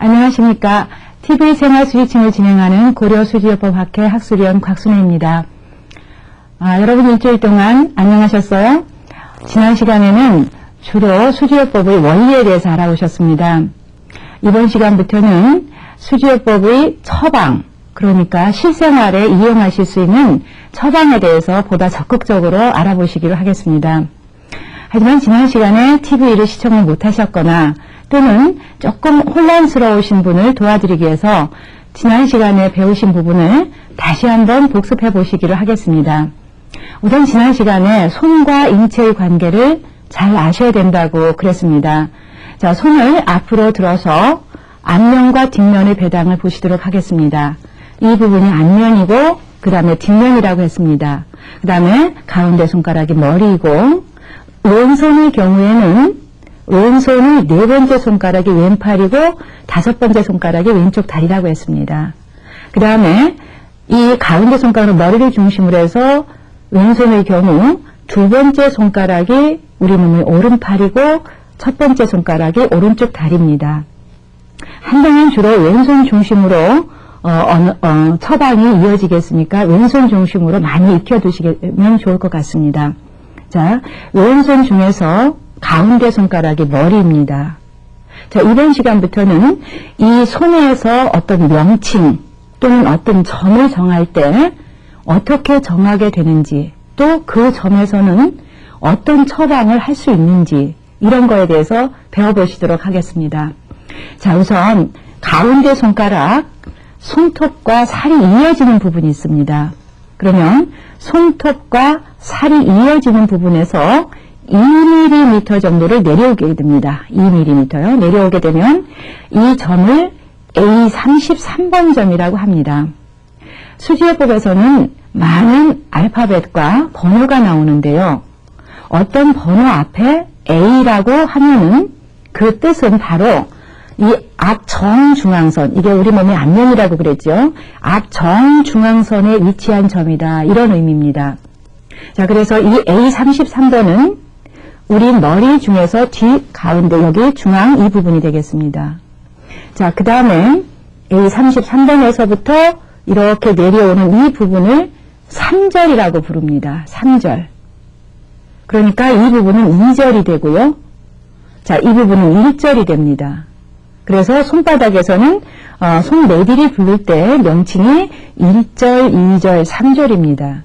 안녕하십니까. TV 생활 스위칭을 진행하는 고려수지요법학회 학술위원 곽순혜입니다. 여러분 일주일 동안 안녕하셨어요? 지난 시간에는 주로 수지요법의 원리에 대해서 알아보셨습니다. 이번 시간부터는 수지요법의 처방, 그러니까 실생활에 이용하실 수 있는 처방에 대해서 보다 적극적으로 알아보시기로 하겠습니다. 하지만 지난 시간에 TV를 시청을 못하셨거나 또는 조금 혼란스러우신 분을 도와드리기 위해서 지난 시간에 배우신 부분을 다시 한번 복습해 보시기로 하겠습니다. 우선 지난 시간에 손과 인체의 관계를 잘 아셔야 된다고 그랬습니다. 자, 손을 앞으로 들어서 앞면과 뒷면의 배당을 보시도록 하겠습니다. 이 부분이 앞면이고 그 다음에 뒷면이라고 했습니다. 그 다음에 가운데 손가락이 머리이고 왼손의 경우에는 왼손의 네 번째 손가락이 왼팔이고 다섯 번째 손가락이 왼쪽 다리라고 했습니다. 그 다음에 이 가운데 손가락은 머리를 중심으로 해서 왼손의 경우 두 번째 손가락이 우리 몸의 오른팔이고 첫 번째 손가락이 오른쪽 다리입니다. 한동안 주로 왼손 중심으로 처방이 이어지겠으니까 왼손 중심으로 많이 익혀두시면 좋을 것 같습니다. 자, 왼손 중에서 가운데 손가락이 머리입니다. 자, 이번 시간부터는 이 손에서 어떤 명칭 또는 어떤 점을 정할 때 어떻게 정하게 되는지 또 그 점에서는 어떤 처방을 할 수 있는지 이런 거에 대해서 배워보시도록 하겠습니다. 자, 우선 가운데 손가락, 손톱과 살이 이어지는 부분이 있습니다. 그러면 손톱과 살이 이어지는 부분에서 2mm 정도를 내려오게 됩니다. 2mm요. 내려오게 되면 이 점을 A33번 점이라고 합니다. 수지요법에서는 많은 알파벳과 번호가 나오는데요. 어떤 번호 앞에 A라고 하면은 그 뜻은 바로 이 앞 정중앙선, 이게 우리 몸의 앞면이라고 그랬죠. 앞 정중앙선에 위치한 점이다. 이런 의미입니다. 자, 그래서 이 A33번은 우리 머리 중에서 뒤 가운데 여기 중앙 이 부분이 되겠습니다. 자, 그 다음에 A33번에서부터 이렇게 내려오는 이 부분을 3절이라고 부릅니다. 3절. 그러니까 이 부분은 2절이 되고요. 자, 이 부분은 1절이 됩니다. 그래서 손바닥에서는 손 내디를 부를 때 명칭이 1절, 2절, 3절입니다.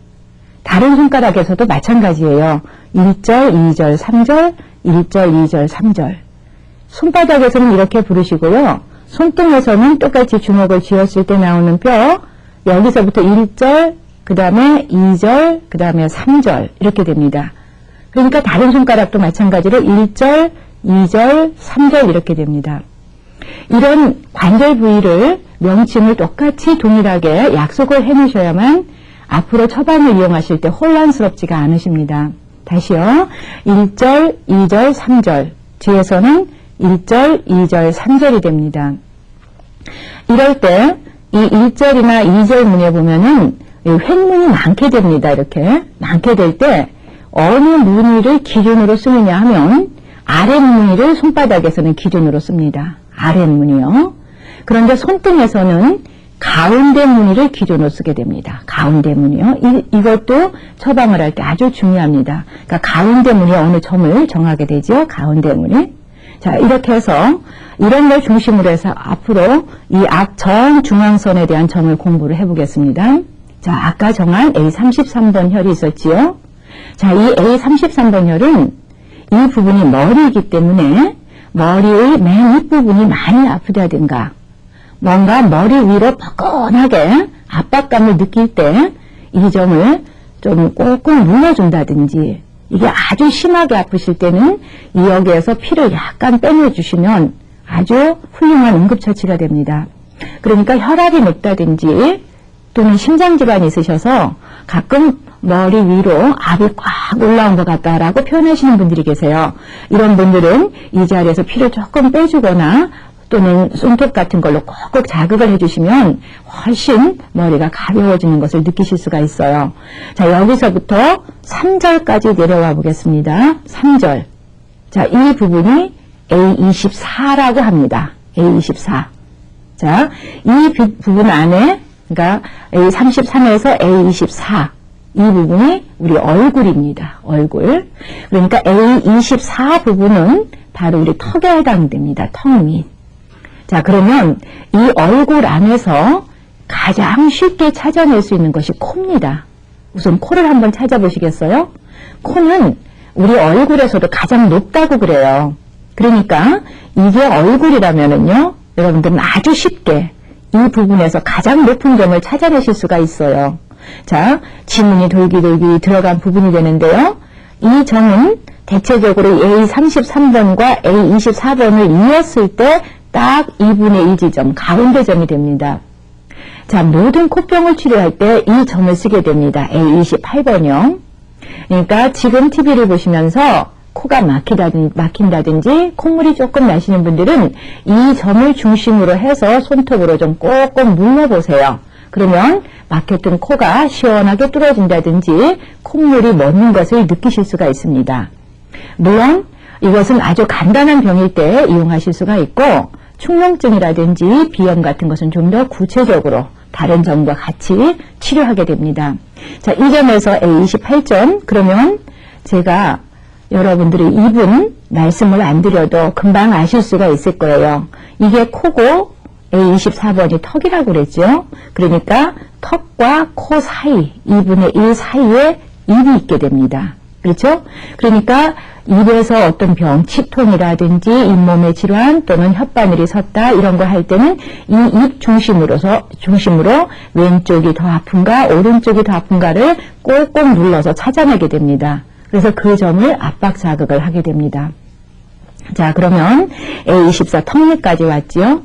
다른 손가락에서도 마찬가지예요. 1절, 2절, 3절, 1절, 2절, 3절. 손바닥에서는 이렇게 부르시고요. 손등에서는 똑같이 주먹을 쥐었을 때 나오는 뼈, 여기서부터 1절, 그 다음에 2절, 그 다음에 3절 이렇게 됩니다. 그러니까 다른 손가락도 마찬가지로 1절, 2절, 3절 이렇게 됩니다. 이런 관절 부위를 명칭을 똑같이 동일하게 약속을 해놓으셔야만 앞으로 처방을 이용하실 때 혼란스럽지가 않으십니다. 다시요. 1절, 2절, 3절. 뒤에서는 1절, 2절, 3절이 됩니다. 이럴 때 이 1절이나 2절 문에 보면은 횡문이 많게 됩니다. 이렇게 많게 될 때 어느 무늬를 기준으로 쓰느냐 하면 아랫무늬를 손바닥에서는 기준으로 씁니다. 아랫무늬요. 그런데 손등에서는 가운데 무늬를 기준으로 쓰게 됩니다. 가운데 무늬요. 이것도 처방을 할 때 아주 중요합니다. 그러니까 가운데 무늬 어느 점을 정하게 되죠. 가운데 무늬. 자, 이렇게 해서 이런 걸 중심으로 해서 앞으로 이 앞 정중앙선에 대한 점을 공부를 해보겠습니다. 자, 아까 정한 A33번 혈이 있었지요. 자, 이 A33번 혈은 이 부분이 머리이기 때문에 머리의 맨 윗부분이 많이 아프다든가 뭔가 머리 위로 뻐근하게 압박감을 느낄 때 이 점을 좀 꾹꾹 눌러준다든지 이게 아주 심하게 아프실 때는 이 여기에서 피를 약간 빼내주시면 아주 훌륭한 응급처치가 됩니다. 그러니까 혈압이 높다든지 또는 심장질환이 있으셔서 가끔 머리 위로 압이 꽉 올라온 것 같다라고 표현하시는 분들이 계세요. 이런 분들은 이 자리에서 피를 조금 빼주거나 또는 손톱 같은 걸로 콕콕 자극을 해주시면 훨씬 머리가 가벼워지는 것을 느끼실 수가 있어요. 자, 여기서부터 3절까지 내려와 보겠습니다. 3절. 자, 이 부분이 A24라고 합니다. A24. 자, 이 부분 안에, 그러니까 A33에서 A24, 이 부분이 우리 얼굴입니다. 얼굴. 그러니까 A24 부분은 바로 우리 턱에 해당됩니다. 턱 밑. 자, 그러면 이 얼굴 안에서 가장 쉽게 찾아낼 수 있는 것이 코입니다. 우선 코를 한번 찾아보시겠어요? 코는 우리 얼굴에서도 가장 높다고 그래요. 그러니까 이게 얼굴이라면은요, 여러분들은 아주 쉽게 이 부분에서 가장 높은 점을 찾아내실 수가 있어요. 자, 지문이 돌기 들어간 부분이 되는데요. 이 점은 대체적으로 A33번과 A24번을 이었을 때 딱 2분의 2 지점, 가운데 점이 됩니다. 자, 모든 코병을 치료할 때 이 점을 쓰게 됩니다. A28번이요. 그러니까 지금 TV를 보시면서 코가 막힌다든지 콧물이 조금 나시는 분들은 이 점을 중심으로 해서 손톱으로 좀 꼭꼭 눌러보세요. 그러면 막혔던 코가 시원하게 뚫어진다든지 콧물이 멎는 것을 느끼실 수가 있습니다. 물론 이것은 아주 간단한 병일 때 이용하실 수가 있고 축농증이라든지 비염 같은 것은 좀 더 구체적으로 다른 점과 같이 치료하게 됩니다. 자, 이 점에서 A28점, 그러면 제가 여러분들이 이분 말씀을 안 드려도 금방 아실 수가 있을 거예요. 이게 코고 A24번이 턱이라고 그랬죠. 그러니까 턱과 코 사이, 2분의 1 사이에 입이 있게 됩니다. 그렇죠? 그러니까 입에서 어떤 병, 치통이라든지 잇몸의 질환 또는 혓바늘이 섰다 이런 거 할 때는 이 입 중심으로 왼쪽이 더 아픈가 오른쪽이 더 아픈가를 꼭꼭 눌러서 찾아내게 됩니다. 그래서 그 점을 압박 자극을 하게 됩니다. 자, 그러면 A24 턱밑까지 왔죠.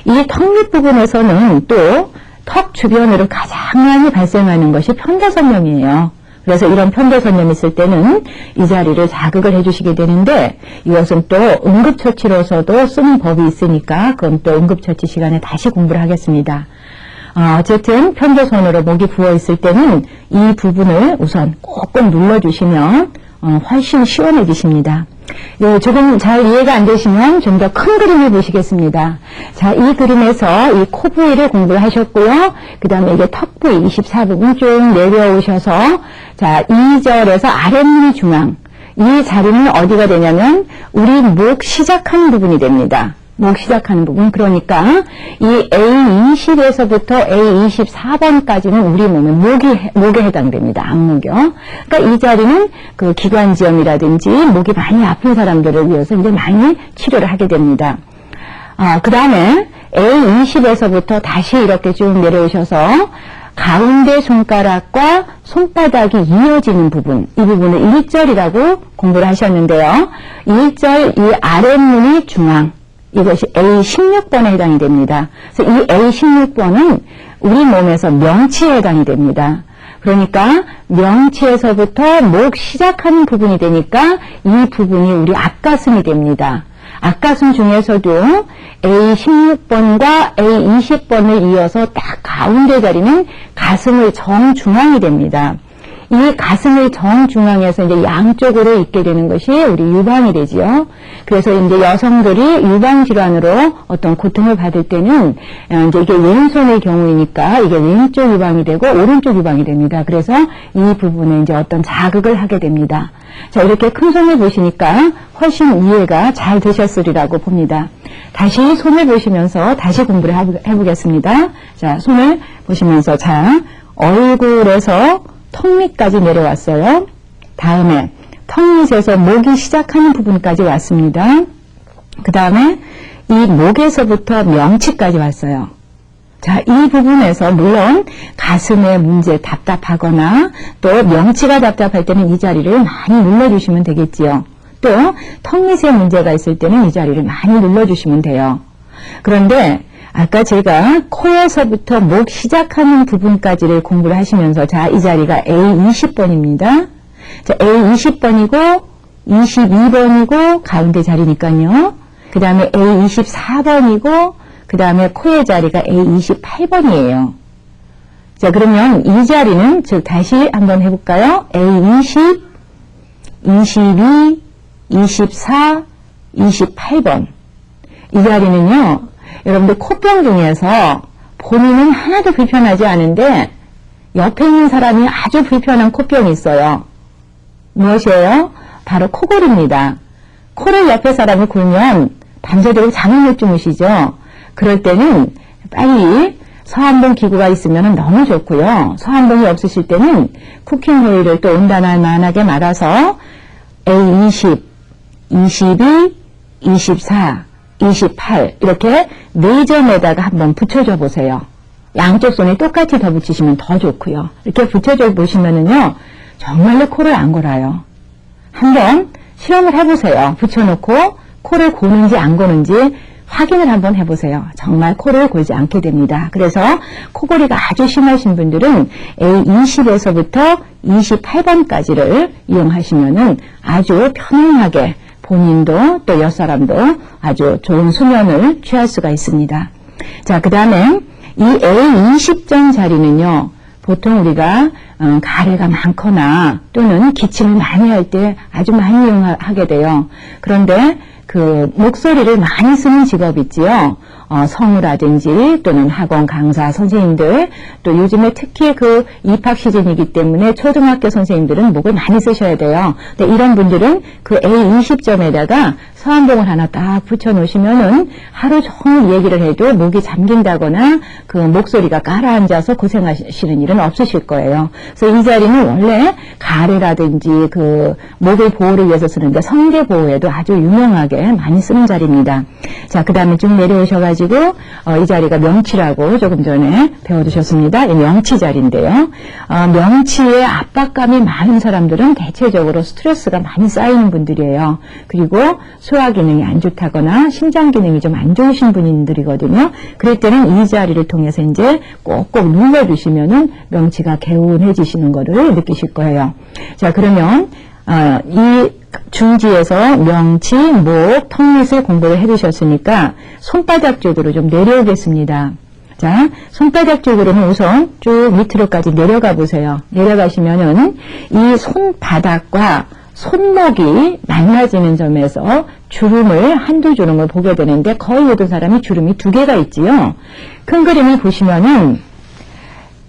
이 턱밑 부분에서는 또 턱 주변으로 가장 많이 발생하는 것이 편도선염이에요. 그래서 이런 편도선염이 있을 때는 이 자리를 자극을 해주시게 되는데 이것은 또 응급처치로서도 쓰는 법이 있으니까 그건 또 응급처치 시간에 다시 공부를 하겠습니다. 어쨌든 편도선으로 목이 부어 있을 때는 이 부분을 우선 꼭꼭 눌러주시면 훨씬 시원해지십니다. 조금 잘 이해가 안 되시면 좀 더 큰 그림을 보시겠습니다. 자, 이 그림에서 이 코 부위를 공부를 하셨고요. 그 다음에 이게 턱 부위 24부분 쭉 내려오셔서 자, 2절에서 아랫니 중앙 이 자리는 어디가 되냐면 우리 목 시작하는 부분이 됩니다. 목 시작하는 부분. 그러니까 이 A20에서부터 A24번까지는 우리 몸의 목에 해당됩니다. 안목이요. 그러니까 이 자리는 그 기관지염이라든지 목이 많이 아픈 사람들을 위해서 이제 많이 치료를 하게 됩니다. 그 다음에 A20에서부터 다시 이렇게 쭉 내려오셔서 가운데 손가락과 손바닥이 이어지는 부분, 이 부분을 1절이라고 공부를 하셨는데요. 1절 이 아랫문이 중앙, 이것이 A16번에 해당이 됩니다. 그래서 이 A16번은 우리 몸에서 명치에 해당이 됩니다. 그러니까 명치에서부터 목 시작하는 부분이 되니까 이 부분이 우리 앞가슴이 됩니다. 앞가슴 중에서도 A16번과 A20번을 이어서 딱 가운데 자리는 가슴의 정중앙이 됩니다. 이 가슴의 정중앙에서 이제 양쪽으로 있게 되는 것이 우리 유방이 되지요. 그래서 이제 여성들이 유방 질환으로 어떤 고통을 받을 때는 이제 이게 왼손의 경우이니까 이게 왼쪽 유방이 되고 오른쪽 유방이 됩니다. 그래서 이 부분에 이제 어떤 자극을 하게 됩니다. 자, 이렇게 큰 손을 보시니까 훨씬 이해가 잘 되셨으리라고 봅니다. 다시 손을 보시면서 다시 공부를 해보겠습니다. 자, 손을 보시면서 자, 얼굴에서 턱 밑까지 내려왔어요. 다음에 턱 밑에서 목이 시작하는 부분까지 왔습니다. 그 다음에 이 목에서부터 명치까지 왔어요. 자, 이 부분에서 물론 가슴에 문제 답답하거나 또 명치가 답답할 때는 이 자리를 많이 눌러주시면 되겠지요. 또 턱 밑에 문제가 있을 때는 이 자리를 많이 눌러주시면 돼요. 그런데 아까 제가 코에서부터 목 시작하는 부분까지를 공부를 하시면서 자, 이 자리가 A20번입니다. 자, A20번이고 22번이고 가운데 자리니까요. 그 다음에 A24번이고 그 다음에 코의 자리가 A28번이에요. 자, 그러면 이 자리는 즉 다시 한번 해볼까요? A20, 22, 24, 28번. 이 자리는요. 여러분들 코병 중에서 본인은 하나도 불편하지 않은데 옆에 있는 사람이 아주 불편한 코병이 있어요. 무엇이에요? 바로 코골이입니다. 코를 옆에 사람이 골면 밤새도록 잠을 못 주무시죠. 그럴 때는 빨리 서한봉 기구가 있으면 너무 좋고요. 서한봉이 없으실 때는 쿠킹 오일을 또 온단할만하게 말아서 A20, 22, 24, 28 이렇게 4점에다가 한번 붙여줘 보세요. 양쪽 손에 똑같이 더 붙이시면 더 좋고요. 이렇게 붙여줘 보시면은요 정말로 코를 안 골아요. 한번 실험을 해보세요. 붙여놓고 코를 고는지 안 고는지 확인을 한번 해보세요. 정말 코를 골지 않게 됩니다. 그래서 코골이가 아주 심하신 분들은 A20에서부터 28번까지를 이용하시면은 아주 편안하게 본인도 또 옆사람도 아주 좋은 수면을 취할 수가 있습니다. 자, 그 다음에 이 A20점 자리는요, 보통 우리가 가래가 많거나 또는 기침을 많이 할 때 아주 많이 이용하게 돼요. 그런데 그 목소리를 많이 쓰는 직업 있지요. 성우라든지 또는 학원 강사 선생님들, 또 요즘에 특히 그 입학 시즌이기 때문에 초등학교 선생님들은 목을 많이 쓰셔야 돼요. 근데 이런 분들은 그 A20점에다가 서한봉을 하나 딱 붙여 놓으시면은 하루 종일 얘기를 해도 목이 잠긴다거나 그 목소리가 가라앉아서 고생하시는 일은 없으실 거예요. 그래서 이 자리는 원래 가래라든지 그 목의 보호를 위해서 쓰는데 성대 보호에도 아주 유명하게 많이 쓰는 자리입니다. 자, 그 다음에 쭉 내려오셔가지고 이 자리가 명치라고 조금 전에 배워두셨습니다. 이 명치 자리인데요. 명치에 압박감이 많은 사람들은 대체적으로 스트레스가 많이 쌓이는 분들이에요. 그리고 소화 기능이 안 좋다거나 심장 기능이 좀 안 좋으신 분들이거든요. 그럴 때는 이 자리를 통해서 이제 꼭꼭 눌러주시면은 명치가 개운해지시는 거를 느끼실 거예요. 자, 그러면 이 중지에서 명치, 목, 턱밑을 공부를 해두셨으니까 손바닥 쪽으로 좀 내려오겠습니다. 자, 손바닥 쪽으로는 우선 쭉 밑으로까지 내려가 보세요. 내려가시면은 이 손바닥과 손목이 만나지는 점에서 주름을 한두 주름을 보게 되는데 거의 모든 사람이 주름이 2개가 있지요. 큰 그림을 보시면은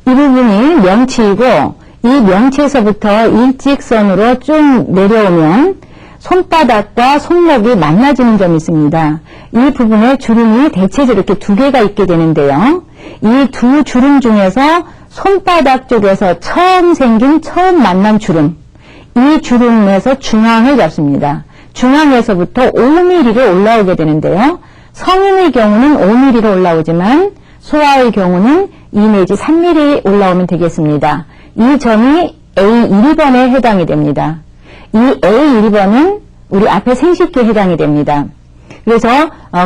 이 부분이 명치이고 이 명치에서부터 일직선으로 쭉 내려오면 손바닥과 손목이 만나지는 점이 있습니다. 이 부분에 주름이 대체적으로 이렇게 2개가 있게 되는데요. 이 두 주름 중에서 손바닥 쪽에서 처음 만난 주름, 이 주름에서 중앙을 잡습니다. 중앙에서부터 5mm로 올라오게 되는데요. 성인의 경우는 5mm로 올라오지만 소아의 경우는 2 내지 3mm 올라오면 되겠습니다. 이 점이 A1번에 해당이 됩니다. 이 A1번은 우리 앞에 생식기에 해당이 됩니다. 그래서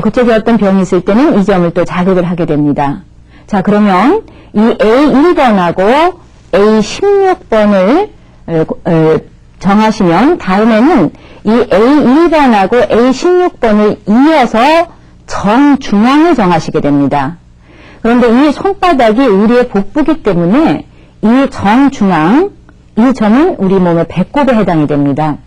그쪽에 어떤 병이 있을 때는 이 점을 또 자극을 하게 됩니다. 자, 그러면 이 A1번하고 A16번을 정하시면 다음에는 이 A1번하고 A16번을 이어서 정중앙을 정하시게 됩니다. 그런데 이 손바닥이 우리의 복부이기 때문에 이 정중앙, 이 점은 우리 몸의 배꼽에 해당이 됩니다.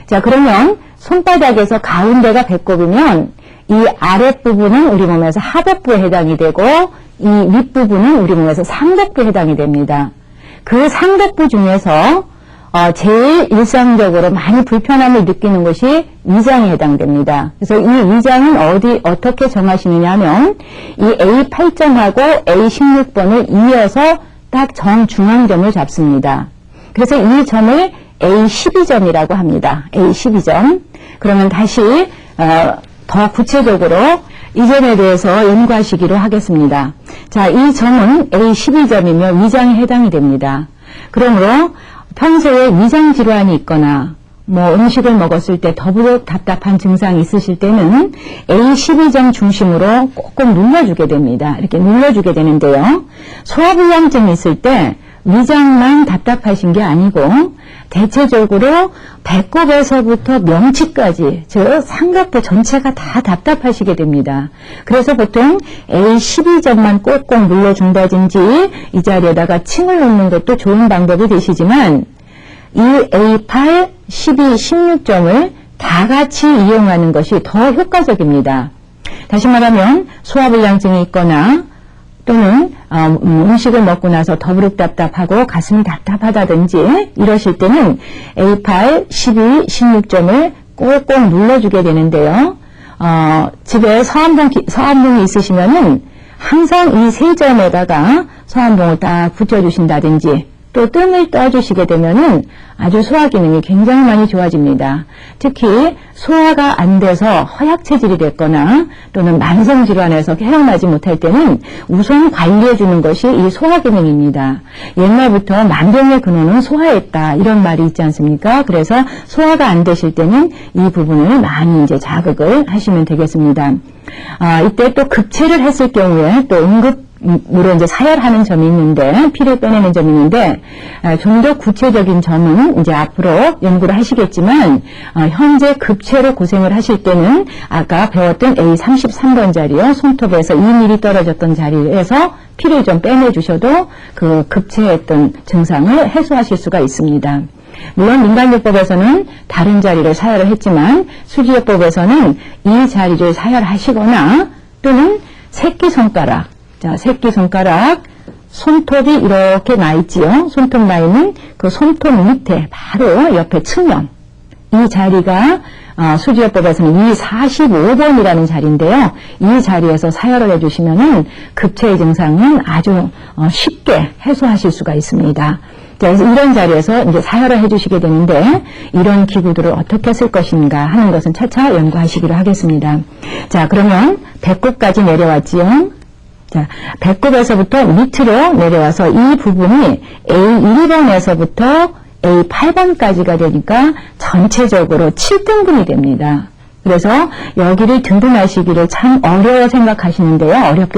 자, 그러면 손바닥에서 가운데가 배꼽이면 이 아랫부분은 우리 몸에서 하복부에 해당이 되고 이 윗부분은 우리 몸에서 상복부에 해당이 됩니다. 그 상복부 중에서 제일 일상적으로 많이 불편함을 느끼는 것이 위장에 해당됩니다. 그래서 이 위장은 어떻게 정하시느냐 하면 이 A8점하고 A16번을 이어서 딱 정중앙점을 잡습니다. 그래서 이 점을 A12점이라고 합니다. A12점. 그러면 다시 더 구체적으로 이 점에 대해서 연구하시기로 하겠습니다. 자, 이 점은 A12점이며 위장에 해당이 됩니다. 그러므로 평소에 위장 질환이 있거나 뭐 음식을 먹었을 때 더부룩 답답한 증상이 있으실 때는 A12점 중심으로 꼭꼭 눌러주게 됩니다. 이렇게 눌러주게 되는데요. 소화불량증이 있을 때 위장만 답답하신 게 아니고 대체적으로 배꼽에서부터 명치까지 즉 상각부 전체가 다 답답하시게 됩니다. 그래서 보통 A12점만 꼭꼭 눌러준다든지 이 자리에다가 층을 놓는 것도 좋은 방법이 되시지만 이 A8, 12, 16점을 다 같이 이용하는 것이 더 효과적입니다. 다시 말하면 소화불량증이 있거나 또는 음식을 먹고 나서 더부룩답답하고 가슴이 답답하다든지 이러실 때는 A8, 12, 16점을 꼭꼭 눌러주게 되는데요. 집에 서암봉이 있으시면은 항상 이 세 점에다가 서암봉을 딱 붙여주신다든지 또 뜸을 떠주시게 되면은 아주 소화 기능이 굉장히 많이 좋아집니다. 특히 소화가 안 돼서 허약 체질이 됐거나 또는 만성 질환에서 헤어나지 못할 때는 우선 관리해 주는 것이 이 소화 기능입니다. 옛날부터 만병의 근원은 소화였다 이런 말이 있지 않습니까? 그래서 소화가 안 되실 때는 이 부분을 많이 이제 자극을 하시면 되겠습니다. 이때 또 급체를 했을 경우에 또 응급으로 이제 사열하는 점이 있는데, 피를 빼내는 점이 있는데, 좀 더 구체적인 점은 이제 앞으로 연구를 하시겠지만, 현재 급체로 고생을 하실 때는 아까 배웠던 A33번 자리요, 손톱에서 2mm 떨어졌던 자리에서 피를 좀 빼내주셔도 그 급체했던 증상을 해소하실 수가 있습니다. 물론 민간요법에서는 다른 자리를 사열을 했지만 수지요법에서는 이 자리를 사열하시거나 또는 새끼손가락, 자, 새끼손가락, 손톱이 이렇게 나 있지요. 손톱 나 있는 그 손톱 밑에 바로 옆에 측면, 이 자리가 수지요법에서는 245번이라는 자리인데요. 이 자리에서 사열을 해주시면은 급체의 증상은 아주 쉽게 해소하실 수가 있습니다. 그래서 이런 자리에서 이제 사열을 해주시게 되는데, 이런 기구들을 어떻게 쓸 것인가 하는 것은 차차 연구하시기로 하겠습니다. 자, 그러면 배꼽까지 내려왔지요. 자, 배꼽에서부터 밑으로 내려와서 이 부분이 A1번에서부터 A8번까지가 되니까 전체적으로 7등분이 됩니다. 그래서 여기를 등분하시기를 참 어렵게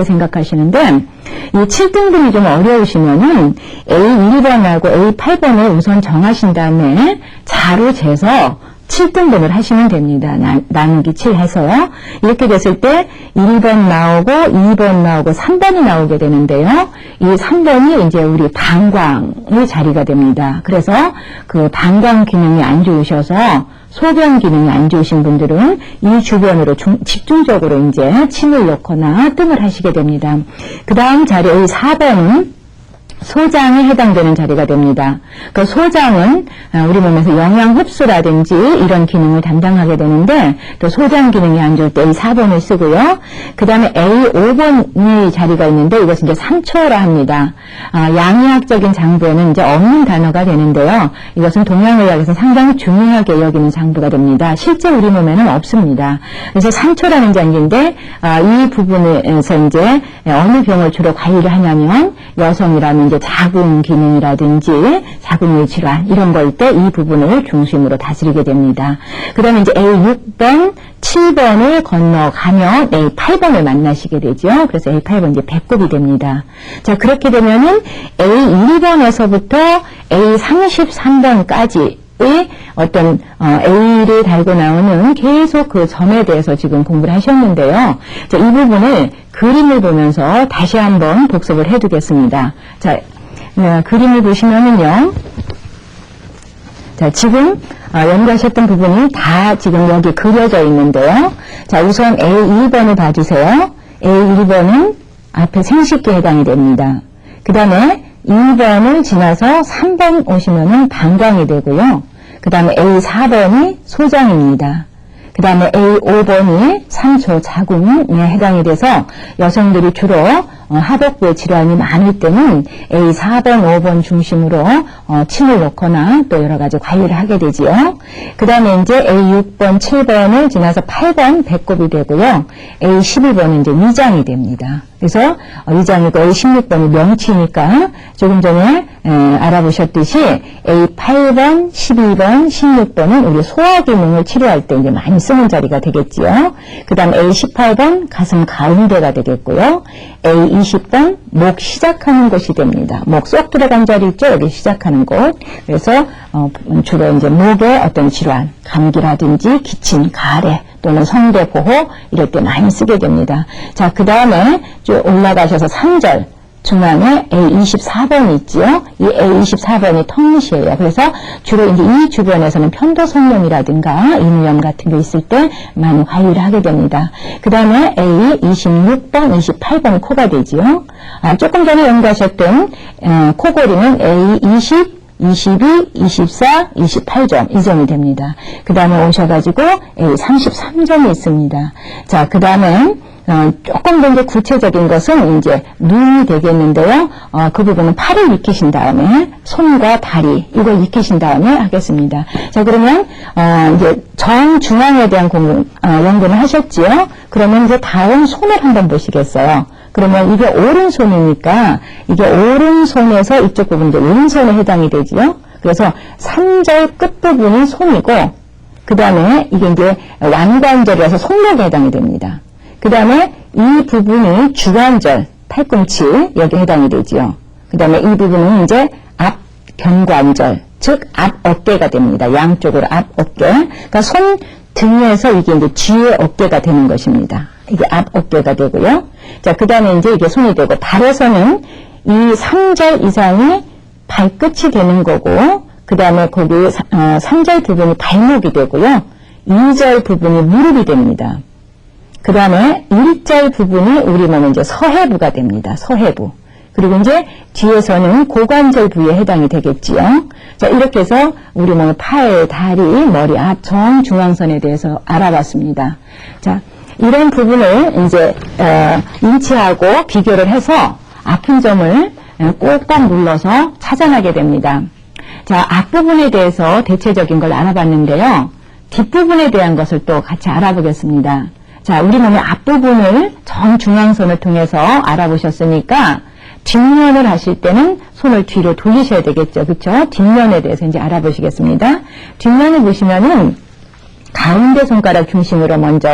생각하시는데 이 7등분이 좀 어려우시면은 A1번하고 A8번을 우선 정하신 다음에 자로 재서 7등분을 하시면 됩니다. 나누기 7 해서요. 이렇게 됐을 때 1번 나오고 2번 나오고 3번이 나오게 되는데요. 이 3번이 이제 우리 방광의 자리가 됩니다. 그래서 그 방광 기능이 안 좋으셔서 소변 기능이 안 좋으신 분들은 이 주변으로 집중적으로 이제 침을 놓거나 뜸을 하시게 됩니다. 그 다음 자리의 4번은 소장에 해당되는 자리가 됩니다. 그 소장은 우리 몸에서 영양 흡수라든지 이런 기능을 담당하게 되는데, 또 소장 기능이 안 좋을 때 이 4번을 쓰고요. 그 다음에 A5번이 자리가 있는데 이것은 이제 상초라 합니다. 양의학적인 장부에는 이제 없는 단어가 되는데요. 이것은 동양의학에서 상당히 중요하게 여기는 장부가 됩니다. 실제 우리 몸에는 없습니다. 그래서 상초라는 장기인데 이 부분에서 이제 어느 병을 주로 관리를 하냐면, 여성이라면 이제 자궁 기능이라든지 자궁의 질환 이런 걸 때 이 부분을 중심으로 다스리게 됩니다. 그 다음에 이제 A6번, 7번을 건너가면 A8번을 만나시게 되죠. 그래서 A8번 이제 배꼽이 됩니다. 자, 그렇게 되면은 A1번에서부터 A33번까지 어떤 A를 달고 나오는 계속 그 점에 대해서 지금 공부를 하셨는데요. 자, 이 부분을 그림을 보면서 다시 한번 복습을 해두겠습니다. 자, 그림을 보시면은요. 자, 지금 연구하셨던 부분이 다 지금 여기 그려져 있는데요. 자, 우선 A1번을 봐주세요. A1번은 앞에 생식기에 해당이 됩니다. 그 다음에 2번을 지나서 3번 오시면은 방광이 되고요. 그 다음에 A4번이 소장입니다. 그 다음에 A5번이 상초, 자궁에 해당이 돼서 여성들이 주로 하복부의 질환이 많을 때는 A4번, 5번 중심으로 침을 놓거나 또 여러 가지 관리를 하게 되지요. 그 다음에 이제 A6번, 7번을 지나서 8번 배꼽이 되고요. A11번은 이제 위장이 됩니다. 그래서 위장이고 A16번이 명치니까 조금 전에 알아보셨듯이 A8번, 12번, 16번은 우리 소화 기능을 치료할 때 이제 많이 쓰는 자리가 되겠지요. 그 다음 A18번 가슴 가운데가 되겠고요. A20번 목 시작하는 곳이 됩니다. 목 쏙 들어간 자리 있죠? 여기 시작하는 곳. 그래서 주로 이제 목의 어떤 질환, 감기라든지 기침, 가래 또는 성대 보호 이럴 때 많이 쓰게 됩니다. 자, 그 다음에 쭉 올라가셔서 3절. 중앙에 A24번이 있지요. 이 A24번이 턱밑이에요. 그래서 주로 이제 이 주변에서는 편도성염이라든가 인후염 같은 게 있을 때 많이 관리를 하게 됩니다. 그 다음에 A26번, 28번이 코가 되지요. 조금 전에 연구하셨던 코골이는 A20, 22, 24, 28점, 이 점이 됩니다. 그 다음에 오셔가지고 A33점이 있습니다. 자, 그 다음에 조금 더 이제 구체적인 것은 이제 눈이 되겠는데요. 그 부분은 팔을 익히신 다음에 손과 다리 이걸 익히신 다음에 하겠습니다. 자, 그러면 이제 정중앙에 대한 연구는 하셨지요. 그러면 이제 다음 손을 한번 보시겠어요. 그러면 이게 오른손이니까 이게 오른손에서 이쪽 부분 이제 왼손에 해당이 되지요. 그래서 3절 끝부분이 손이고 그 다음에 이게 이제 완관절이라서 손목에 해당이 됩니다. 그 다음에 이 부분이 주관절, 팔꿈치 여기에 해당이 되지요. 그 다음에 이 부분은 이제 앞견관절, 즉 앞어깨가 됩니다. 양쪽으로 앞어깨. 그러니까 손 등에서 이게 이제 뒤에 어깨가 되는 것입니다. 이게 앞어깨가 되고요. 자, 그 다음에 이제 이게 손이 되고, 발에서는 이 3절 이상이 발끝이 되는 거고, 그 다음에 거기 3절 부분이 발목이 되고요. 2절 부분이 무릎이 됩니다. 그 다음에 1절 부분이 우리 몸은 이제 서해부가 됩니다. 서해부. 그리고 이제 뒤에서는 고관절 부위에 해당이 되겠지요. 자, 이렇게 해서 우리 몸의 팔, 다리, 머리 앞, 정중앙선에 대해서 알아봤습니다. 자, 이런 부분을 이제 인치하고 비교를 해서 아픈 점을 꼭꼭 눌러서 찾아나게 됩니다. 자, 앞부분에 대해서 대체적인 걸 알아봤는데요. 뒷부분에 대한 것을 또 같이 알아보겠습니다. 자, 우리 몸의 앞부분을 정중앙선을 통해서 알아보셨으니까 뒷면을 하실 때는 손을 뒤로 돌리셔야 되겠죠. 그렇죠? 뒷면에 대해서 이제 알아보시겠습니다. 뒷면을 보시면은 가운데 손가락 중심으로 먼저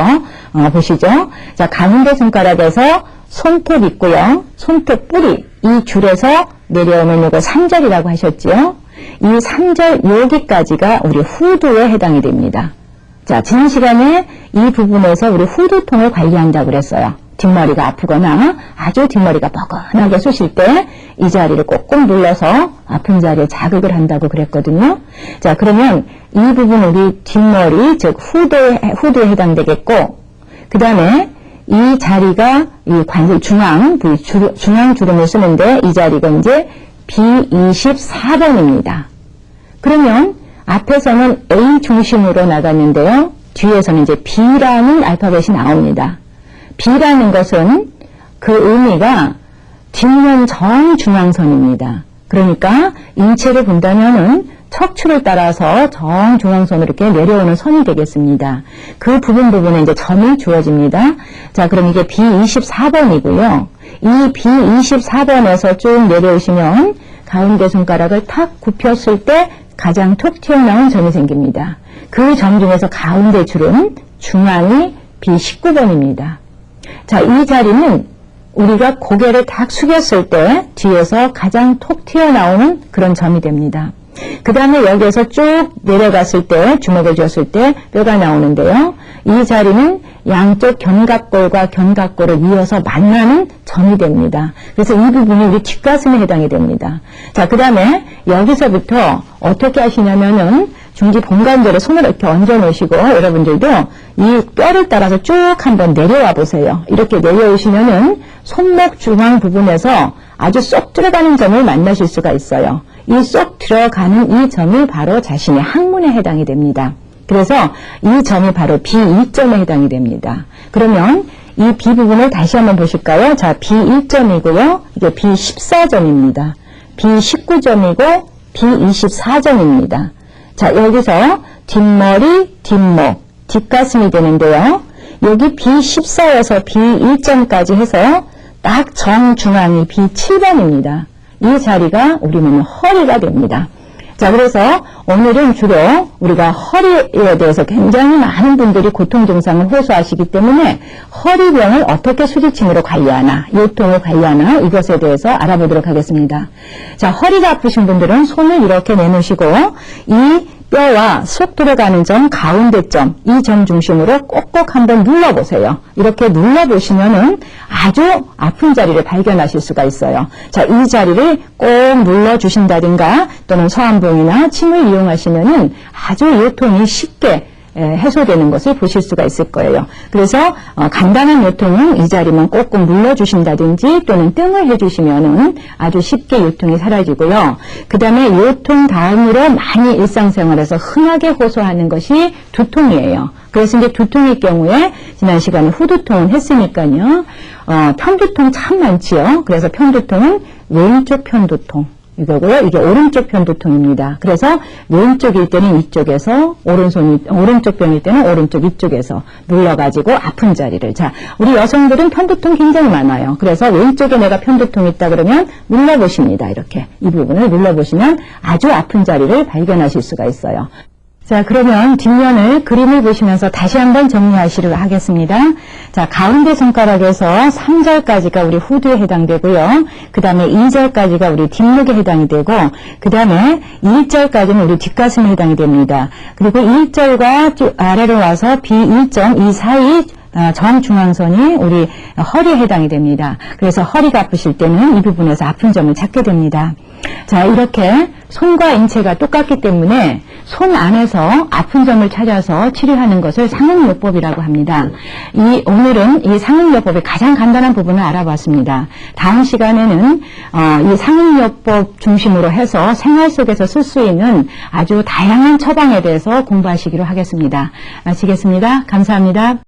보시죠. 자, 가운데 손가락에서 손톱 있고요. 손톱 뿌리, 이 줄에서 내려오면 이거 3절이라고 하셨지요. 이 3절 여기까지가 우리 후두에 해당이 됩니다. 자, 지난 시간에 이 부분에서 우리 후두통을 관리한다고 그랬어요. 뒷머리가 아프거나 아주 뒷머리가 뻐근하게 쑤실 때 이 자리를 꼭꼭 눌러서 아픈 자리에 자극을 한다고 그랬거든요. 자, 그러면 이 부분 우리 뒷머리, 즉 후두에 해당되겠고, 그 다음에 이 자리가 이 관절 중앙 주름을 쓰는데 이 자리가 이제 B24번입니다. 그러면 앞에서는 A 중심으로 나갔는데요. 뒤에서는 이제 B라는 알파벳이 나옵니다. B라는 것은 그 의미가 뒷면 정중앙선입니다. 그러니까 인체를 본다면은 척추를 따라서 정중앙선으로 이렇게 내려오는 선이 되겠습니다. 그 부분에 이제 점이 주어집니다. 자, 그럼 이게 B24번이고요. 이 B24번에서 쭉 내려오시면 가운데 손가락을 탁 굽혔을 때 가장 톡 튀어나온 점이 생깁니다. 그 점 중에서 가운데 줄은 중앙이 B19번입니다. 자, 이 자리는 우리가 고개를 탁 숙였을 때 뒤에서 가장 톡 튀어나오는 그런 점이 됩니다. 그 다음에 여기에서 쭉 내려갔을 때 주먹을 쥐었을 때 뼈가 나오는데요. 이 자리는 양쪽 견갑골과 견갑골을 이어서 만나는 점이 됩니다. 그래서 이 부분이 우리 뒷가슴에 해당이 됩니다. 자, 그 다음에 여기서부터 어떻게 하시냐면은 중지 본관절에 손을 이렇게 얹어 놓으시고 여러분들도 이 뼈를 따라서 쭉 한번 내려와 보세요. 이렇게 내려오시면은 손목 중앙 부분에서 아주 쏙 들어가는 점을 만나실 수가 있어요. 이 쏙 들어가는 이 점이 바로 자신의 항문에 해당이 됩니다. 그래서 이 점이 바로 B2점에 해당이 됩니다. 그러면 이 B 부분을 다시 한번 보실까요? 자, B1점이고요. 이게 B14점입니다. B19점이고 B24점입니다. 자, 여기서 뒷머리, 뒷목, 뒷가슴이 되는데요. 여기 B14에서 B1점까지 해서 딱 정중앙이 B7번입니다. 이 자리가 우리 몸의 허리가 됩니다. 자, 그래서 오늘은 주로 우리가 허리에 대해서 굉장히 많은 분들이 고통 증상을 호소하시기 때문에 허리병을 어떻게 수지침으로 관리하나, 요통을 관리하나 이것에 대해서 알아보도록 하겠습니다. 자, 허리가 아프신 분들은 손을 이렇게 내놓으시고 이 뼈와 속 들어가는 점, 가운데 점, 이 점 중심으로 꼭꼭 한번 눌러보세요. 이렇게 눌러보시면은 아주 아픈 자리를 발견하실 수가 있어요. 자, 이 자리를 꼭 눌러주신다든가 또는 서한봉이나 침을 이용하시면은 아주 요통이 쉽게 해소되는 것을 보실 수가 있을 거예요. 그래서 간단한 요통은 이 자리만 꼭꼭 눌러주신다든지 또는 뜸을 해주시면은 아주 쉽게 요통이 사라지고요. 그 다음에 요통 다음으로 많이 일상생활에서 흔하게 호소하는 것이 두통이에요. 그래서 이제 두통일 경우에 지난 시간에 후두통은 했으니까요. 편두통 참 많지요. 그래서 편두통은 왼쪽 편두통. 이거고요. 이게 오른쪽 편두통입니다. 그래서 왼쪽일 때는 이쪽에서, 오른쪽 병일 때는 오른쪽 이쪽에서 눌러가지고 아픈 자리를. 자, 우리 여성들은 편두통 굉장히 많아요. 그래서 왼쪽에 내가 편두통 있다 그러면 눌러보십니다. 이렇게. 이 부분을 눌러보시면 아주 아픈 자리를 발견하실 수가 있어요. 자, 그러면 뒷면을 그림을 보시면서 다시 한번 정리하시도록 하겠습니다. 자, 가운데 손가락에서 3절까지가 우리 후두에 해당되고요. 그 다음에 2절까지가 우리 뒷목에 해당이 되고, 그 다음에 1절까지는 우리 뒷가슴에 해당이 됩니다. 그리고 1절과 쭉 아래로 와서 B1점, 이 사이 정중앙선이 우리 허리에 해당이 됩니다. 그래서 허리가 아프실 때는 이 부분에서 아픈 점을 찾게 됩니다. 자, 이렇게 손과 인체가 똑같기 때문에 손 안에서 아픈 점을 찾아서 치료하는 것을 상응요법이라고 합니다. 오늘은 이 상응요법의 가장 간단한 부분을 알아봤습니다. 다음 시간에는 이 상응요법 중심으로 해서 생활 속에서 쓸 수 있는 아주 다양한 처방에 대해서 공부하시기로 하겠습니다. 마치겠습니다. 감사합니다.